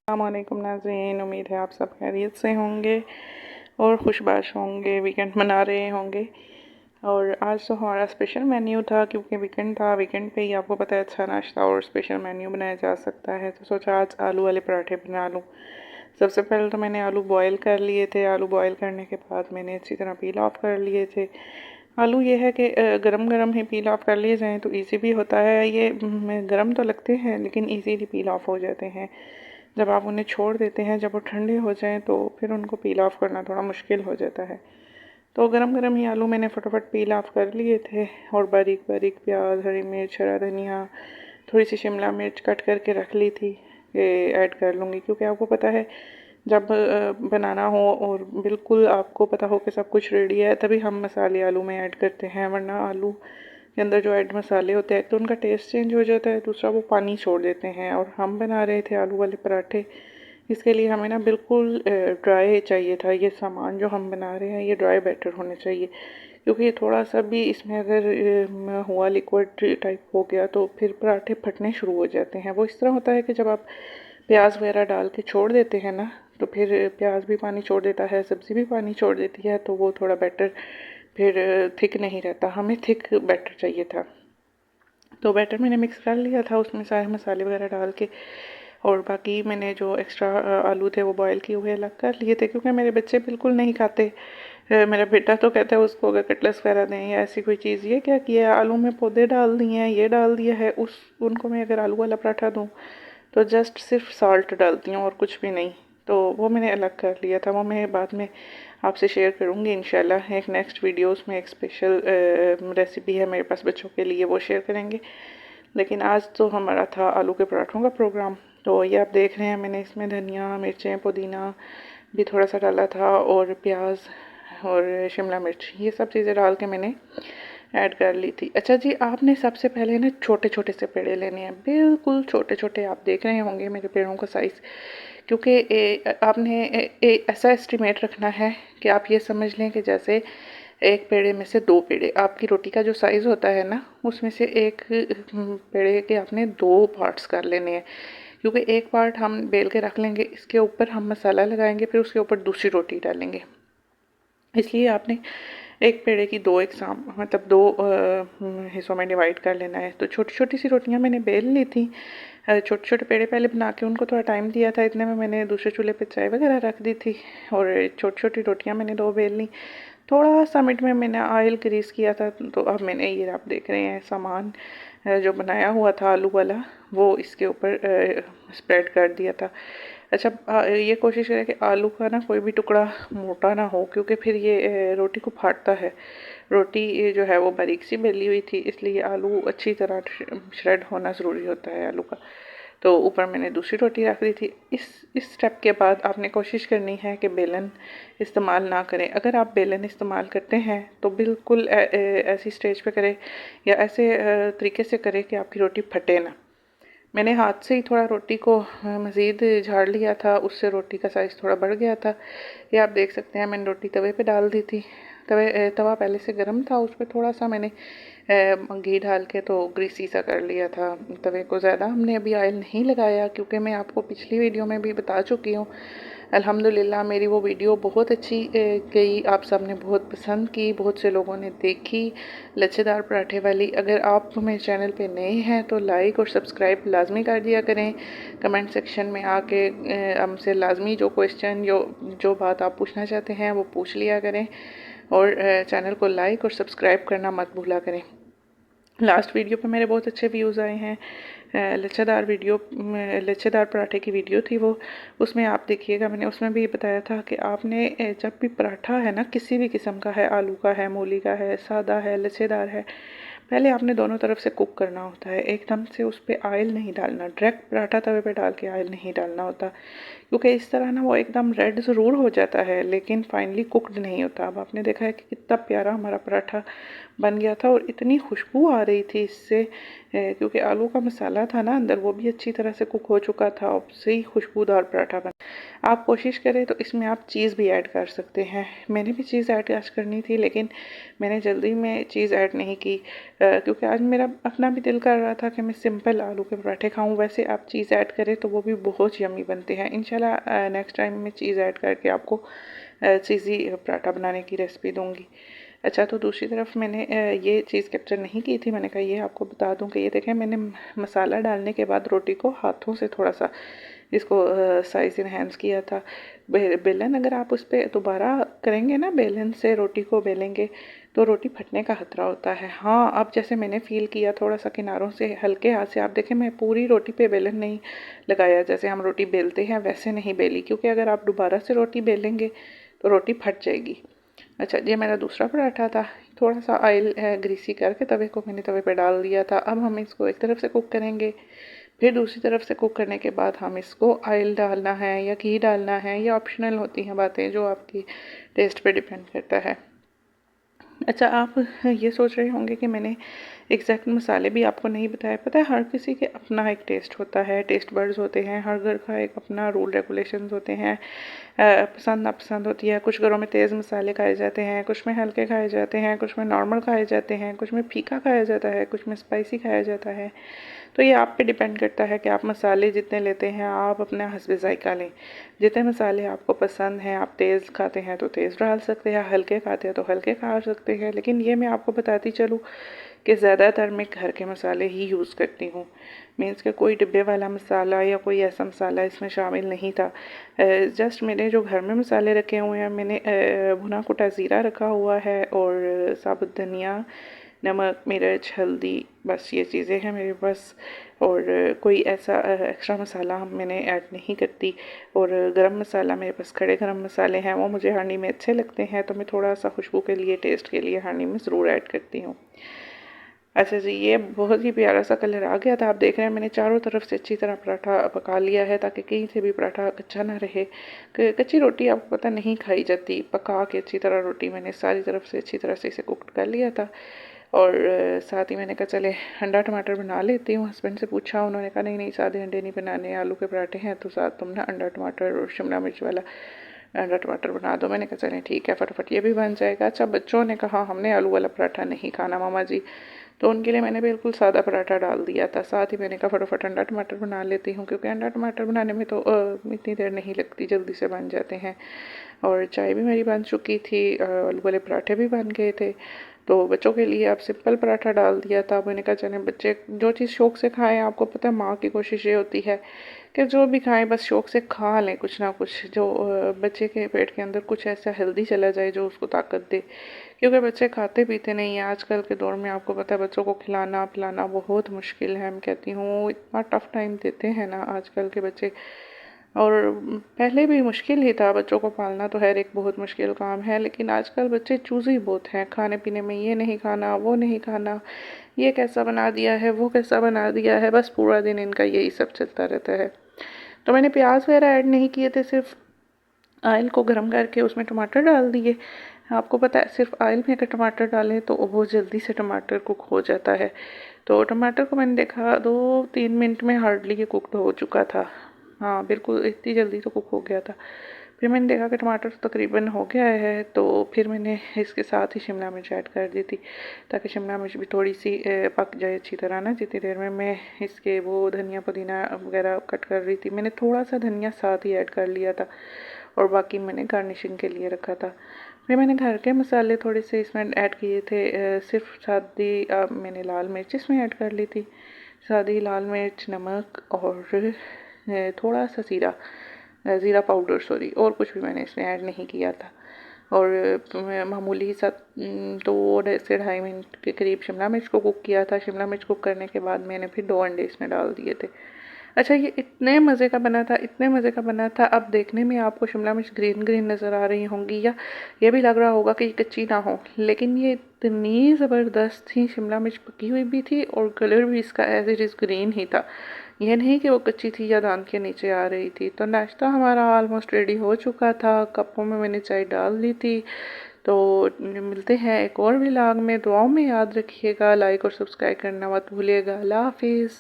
अस्सलामुअलैकुम नाज़रीन, उम्मीद है आप सब खैरियत से होंगे और खुशबाश होंगे, वीकेंड मना रहे होंगे। और आज तो हमारा स्पेशल मेन्यू था क्योंकि वीकेंड था। वीकेंड पे ही आपको पता है अच्छा नाश्ता और स्पेशल मेन्यू बनाया जा सकता है, तो सोचा आज आलू वाले पराठे बना लूँ। सबसे पहले तो मैंने आलू बॉयल कर लिए थे। आलू बॉयल करने के बाद मैंने अच्छी तरह पील ऑफ कर लिए थे। आलू ये है कि गरम गरम ही पील ऑफ कर लिए जाएँ तो ईजी भी होता है। ये गरम तो लगते हैं लेकिन ईजीली पील ऑफ हो जाते हैं। जब आप उन्हें छोड़ देते हैं, जब वो ठंडे हो जाएं तो फिर उनको पील ऑफ करना थोड़ा मुश्किल हो जाता है। तो गरम गरम ही आलू मैंने फटाफट पील ऑफ कर लिए थे और बारीक बारीक प्याज, हरी मिर्च, हरा धनिया, थोड़ी सी शिमला मिर्च कट करके रख ली थी कि ऐड कर लूँगी, क्योंकि आपको पता है जब बनाना हो और बिल्कुल आपको पता हो कि सब कुछ रेडी है तभी हम मसाले आलू में ऐड करते हैं, वरना आलू के अंदर जो ऐड मसाले होते हैं तो उनका टेस्ट चेंज हो जाता है, दूसरा वो पानी छोड़ देते हैं। और हम बना रहे थे आलू वाले पराठे, इसके लिए हमें ना बिल्कुल ड्राई चाहिए था। ये सामान जो हम बना रहे हैं ये ड्राई बैटर होने चाहिए, क्योंकि ये थोड़ा सा भी इसमें अगर हुआ लिक्विड टाइप हो गया तो फिर पराठे फटने शुरू हो जाते हैं। वो इस तरह होता है कि जब आप प्याज वगैरह डाल के छोड़ देते हैं ना, तो फिर प्याज भी पानी छोड़ देता है, सब्ज़ी भी पानी छोड़ देती है, तो वो थोड़ा बैटर फिर थिक नहीं रहता। हमें थिक बैटर चाहिए था। तो बैटर मैंने मिक्स कर लिया था, उसमें सारे मसाले वगैरह डाल के, और बाकी मैंने जो एक्स्ट्रा आलू थे वो बॉयल किए हुए अलग कर लिए थे, क्योंकि मेरे बच्चे बिल्कुल नहीं खाते। मेरा बेटा तो कहता है उसको अगर कटलेट्स वगैरह दें या ऐसी कोई चीज़, ये क्या किया है, आलू में पौधे डाल दिए हैं, ये डाल दिया है। उनको मैं अगर आलू वाला पराठा दूँ तो जस्ट सिर्फ साल्ट डालती हूँ और कुछ भी नहीं। तो वो मैंने अलग कर लिया था, वो मैं बाद में आपसे शेयर करूँगी इंशाल्लाह। एक नेक्स्ट वीडियोस में एक स्पेशल रेसिपी है मेरे पास बच्चों के लिए, वो शेयर करेंगे। लेकिन आज तो हमारा था आलू के पराठों का प्रोग्राम। तो ये आप देख रहे हैं मैंने इसमें धनिया, मिर्चें, पुदीना भी थोड़ा सा डाला था और प्याज और शिमला मिर्च, ये सब चीज़ें डाल के मैंने ऐड कर ली थी। अच्छा जी, आपने सबसे पहले ना छोटे छोटे से पेड़े लेने हैं, बिल्कुल छोटे छोटे। आप देख रहे होंगे मेरे पेड़ों का साइज़, क्योंकि आपने ऐसा एस्टिमेट रखना है कि आप ये समझ लें कि जैसे एक पेड़े में से दो पेड़े, आपकी रोटी का जो साइज़ होता है ना उसमें से एक पेड़े के आपने दो पार्ट्स कर लेने हैं। क्योंकि एक पार्ट हम बेल के रख लेंगे, इसके ऊपर हम मसाला लगाएंगे, फिर उसके ऊपर दूसरी रोटी डालेंगे। इसलिए आपने एक पेड़े की दो एग्जाम मतलब दो हिस्सों में डिवाइड कर लेना है। तो छोटी छोटी सी रोटियां मैंने बेल ली थी। छोटे छोटे पेड़े पहले बना के उनको थोड़ा टाइम दिया था, इतने में मैंने दूसरे चूल्हे पे चाय वगैरह रख दी थी और छोटी छोटी रोटियां मैंने दो बेल ली। थोड़ा सा मिनट में मैंने ऑयल ग्रीस किया था। तो अब मैंने ये आप देख रहे हैं सामान जो बनाया हुआ था आलू वाला, वो इसके ऊपर स्प्रेड कर दिया था। अच्छा, ये कोशिश करें कि आलू का ना कोई भी टुकड़ा मोटा ना हो, क्योंकि फिर ये रोटी को फाड़ता है। रोटी ये जो है वो बारीक सी बेली हुई थी, इसलिए आलू अच्छी तरह श्रेड होना ज़रूरी होता है आलू का। तो ऊपर मैंने दूसरी रोटी रख दी थी। इस स्टेप के बाद आपने कोशिश करनी है कि बेलन इस्तेमाल ना करें। अगर आप बेलन इस्तेमाल करते हैं तो बिल्कुल ऐसी स्टेज पे करें या ऐसे तरीके से करें कि आपकी रोटी फटे ना। मैंने हाथ से ही थोड़ा रोटी को मज़ीद झाड़ लिया था, उससे रोटी का साइज़ थोड़ा बढ़ गया था। ये आप देख सकते हैं, मैंने रोटी तवे पे डाल दी थी। तवा पहले से गर्म था, उस पर थोड़ा सा मैंने घी डाल के तो ग्रीसी सा कर लिया था तवे को। ज़्यादा हमने अभी ऑयल नहीं लगाया, क्योंकि मैं आपको पिछली वीडियो में भी बता चुकी हूँ अल्हम्दुलिल्लाह मेरी वो वीडियो बहुत अच्छी गई, आप सब ने बहुत पसंद की, बहुत से लोगों ने देखी लच्छेदार पराठे वाली। अगर आप मेरे चैनल पे नए हैं तो लाइक और सब्सक्राइब लाजमी कर दिया करें। कमेंट सेक्शन में आके हमसे लाजमी जो क्वेश्चन जो बात आप पूछना चाहते हैं वो पूछ लिया करें, और चैनल को लाइक और सब्सक्राइब करना मत भूला करें। लास्ट वीडियो पे मेरे बहुत अच्छे व्यूज़ आए हैं। लच्छेदार पराठे की वीडियो थी वो, उसमें आप देखिएगा मैंने उसमें भी बताया था कि आपने जब भी पराठा है ना, किसी भी किस्म का है, आलू का है, मूली का है, सादा है, लच्छेदार है, पहले आपने दोनों तरफ से कुक करना होता है। एकदम से उस पर ऑयल नहीं डालना, डायरेक्ट पराठा तवे पे डाल के ऑयल नहीं डालना होता, क्योंकि इस तरह ना वो एकदम रेड ज़रूर हो जाता है लेकिन फाइनली कुकड नहीं होता। अब आपने देखा है कि कितना प्यारा हमारा पराठा बन गया था और इतनी खुशबू आ रही थी इससे, क्योंकि आलू का मसाला था ना अंदर, वो भी अच्छी तरह से कुक हो चुका था और सही खुशबूदार पराठा बना। आप कोशिश करें तो इसमें आप चीज़ भी ऐड कर सकते हैं। मैंने भी चीज़ ऐड आज करनी थी, लेकिन मैंने जल्दी में चीज़ ऐड नहीं की, क्योंकि आज मेरा अपना भी दिल कर रहा था कि मैं सिंपल आलू के पराठे खाऊं। वैसे आप चीज़ ऐड करें तो वो भी बहुत यम्मी बनते हैं। इंशाल्लाह नेक्स्ट टाइम मैं चीज़ ऐड करके आपको चीज़ी पराठा बनाने की रेसिपी दूंगी। अच्छा, तो दूसरी तरफ मैंने ये चीज़ कैप्चर नहीं की थी, मैंने कहा ये आपको बता दूं कि ये देखें, मैंने मसाला डालने के बाद रोटी को हाथों से थोड़ा सा इसको साइज़ इन्हेंस किया था। बेलन अगर आप उस पर दोबारा करेंगे ना, बेलन से रोटी को बेलेंगे तो रोटी फटने का खतरा होता है। हाँ, अब जैसे मैंने फ़ील किया थोड़ा सा किनारों से हल्के हाथ से, आप देखें मैं पूरी रोटी पे बेलन नहीं लगाया, जैसे हम रोटी बेलते हैं वैसे नहीं बेली, क्योंकि अगर आप दोबारा से रोटी बेलेंगे तो रोटी फट जाएगी। अच्छा, ये मेरा दूसरा पराठा था। थोड़ा सा ऑयल ग्रीसी करके तवे को मैंने तवे पे डाल दिया था। अब हम इसको एक तरफ से कुक करेंगे, फिर दूसरी तरफ से कुक करने के बाद हम इसको ऑयल डालना है या घी डालना है, ये ऑप्शनल होती हैं बातें, जो आपकी टेस्ट पे डिपेंड करता है। अच्छा, आप ये सोच रहे होंगे कि मैंने एग्जैक्ट मसाले भी आपको नहीं बताया। पता है, हर किसी के अपना एक टेस्ट होता है, टेस्ट बर्ड्स होते हैं, हर घर का एक अपना रूल रेगुलेशंस होते हैं, पसंद नापसंद होती है। कुछ घरों में तेज़ मसाले खाए जाते हैं, कुछ में हल्के खाए जाते हैं, कुछ में नॉर्मल खाए जाते हैं, कुछ में फीका खाया जाता है, कुछ में स्पाइसी खाया जाता है। तो ये आप पे डिपेंड करता है कि आप मसाले जितने लेते हैं, आप अपना हस्बे ज़ायक़ा लें। जितने मसाले आपको पसंद हैं, आप तेज़ खाते हैं तो तेज़ डाल सकते हैं, हल्के खाते हैं तो हल्के खा सकते हैं। लेकिन ये मैं आपको बताती चलूँ कि ज़्यादातर मैं घर के मसाले ही यूज़ करती हूँ। मीन्स कि कोई डिब्बे वाला मसाला या कोई ऐसा मसाला इसमें शामिल नहीं था। जस्ट मैंने जो घर में मसाले रखे हुए हैं, मैंने भुना कुटा ज़ीरा रखा हुआ है और साबुत धनिया, नमक, मिर्च, हल्दी, बस ये चीज़ें हैं मेरे पास। और कोई ऐसा एक्स्ट्रा मसाला मैंने ऐड नहीं करती। और गरम मसाला मेरे पास, खड़े गरम मसाले हैं, वो मुझे हांडी में अच्छे लगते हैं, तो मैं थोड़ा सा खुशबू के लिए, टेस्ट के लिए हांडी में ज़रूर ऐड करती हूँ। अच्छा जी, ये बहुत ही प्यारा सा कलर आ गया था। आप देख रहे हैं मैंने चारों तरफ से अच्छी तरह पराठा पका लिया है, ताकि कहीं से भी पराठा कच्चा ना रहे। कच्ची रोटी आपको पता नहीं खाई जाती, पका के अच्छी तरह रोटी मैंने सारी तरफ से अच्छी तरह से इसे कुक कर लिया था। और साथ ही मैंने कहा चले अंडा टमाटर बना लेती हूँ। हस्बैंड से पूछा, उन्होंने कहा नहीं नहीं, सादे अंडे नहीं बनाने, आलू के पराठे हैं तो साथ तुम ना अंडा टमाटर और शिमला मिर्च वाला अंडा टमाटर बना दो। मैंने कहा चलें ठीक है, फटाफट ये भी बन जाएगा। अच्छा, बच्चों ने कहा हमने आलू वाला पराठा नहीं खाना मामा जी, तो उनके लिए मैंने बिल्कुल सादा पराठा डाल दिया था। साथ ही मैंने कहा फटाफट अंडा टमाटर बना लेती हूँ, क्योंकि अंडा टमाटर बनाने में तो इतनी देर नहीं लगती, जल्दी से बन जाते हैं। और चाय भी मेरी बन चुकी थी, आलू वाले पराठे भी बन गए थे। तो बच्चों के लिए अब सिंपल पराठा डाल दिया था। मैंने कहा चलें बच्चे जो चीज़ शौक़ से खाएं, आपको पता है माँ की कोशिश ये होती है कि जो भी खाएं बस शौक़ से खा लें कुछ ना कुछ, जो बच्चे के पेट के अंदर कुछ ऐसा हेल्दी चला जाए जो उसको ताकत दे। क्योंकि बच्चे खाते पीते नहीं हैं आजकल के दौर में। आपको पता है बच्चों को खिलाना पिलाना बहुत मुश्किल है। मैं कहती हूँ इतना टफ़ टाइम देते हैं ना आजकल के बच्चे, और पहले भी मुश्किल ही था। बच्चों को पालना तो हर एक बहुत मुश्किल काम है, लेकिन आजकल बच्चे चूज़ी बहुत हैं खाने पीने में। ये नहीं खाना, वो नहीं खाना, ये कैसा बना दिया है, वो कैसा बना दिया है, बस पूरा दिन इनका यही सब चलता रहता है। तो मैंने प्याज वगैरह ऐड नहीं किए थे, सिर्फ ऑयल को गर्म करके उसमें टमाटर डाल दिए। आपको पता है सिर्फ ऑयल में अगर टमाटर डालें तो बहुत जल्दी से टमाटर कुक हो जाता है। तो टमाटर को मैंने देखा 2-3 मिनट में हार्डली ये कुकड हो चुका था। हाँ बिल्कुल, इतनी जल्दी तो कुक हो गया था। फिर मैंने देखा कि टमाटर तकरीबन हो गया है, तो फिर मैंने इसके साथ ही शिमला मिर्च ऐड कर दी थी, ताकि शिमला मिर्च भी थोड़ी सी पक जाए अच्छी तरह ना। जितनी देर में मैं इसके वो धनिया पुदीना वगैरह कट कर रही थी, मैंने थोड़ा सा धनिया साथ ही ऐड कर लिया था और बाकी मैंने गार्निशिंग के लिए रखा था। फिर मैंने घर के मसाले थोड़े से इसमें ऐड किए थे, सिर्फ सादी मैंने लाल मिर्च इसमें ऐड कर ली थी, सादी लाल मिर्च, नमक और थोड़ा सा ज़ीरा पाउडर, सॉरी, और कुछ भी मैंने इसमें ऐड नहीं किया था। और मामूली सा 2 से 2.5 मिनट के करीब शिमला मिर्च को कुक किया था। शिमला मिर्च कुक करने के बाद मैंने फिर 2 अंडे इसमें डाल दिए थे। अच्छा, ये इतने मज़े का बना था, इतने मज़े का बना था। अब देखने में आपको शिमला मिर्च ग्रीन ग्रीन नज़र आ रही होंगी, या ये भी लग रहा होगा कि ये कच्ची ना हो, लेकिन ये इतनी ज़बरदस्त थी। शिमला मिर्च पकी हुई भी थी और कलर भी इसका एज इट इज़ ग्रीन ही था। यह नहीं कि वो कच्ची थी या दांत के नीचे आ रही थी। तो नाश्ता हमारा ऑलमोस्ट रेडी हो चुका था। कपों में मैंने चाय डाल ली थी। तो मिलते हैं एक और व्लॉग में। दुआओं में याद रखिएगा, लाइक और सब्सक्राइब करना मत भूलिएगा। अल्लाह हाफिज़।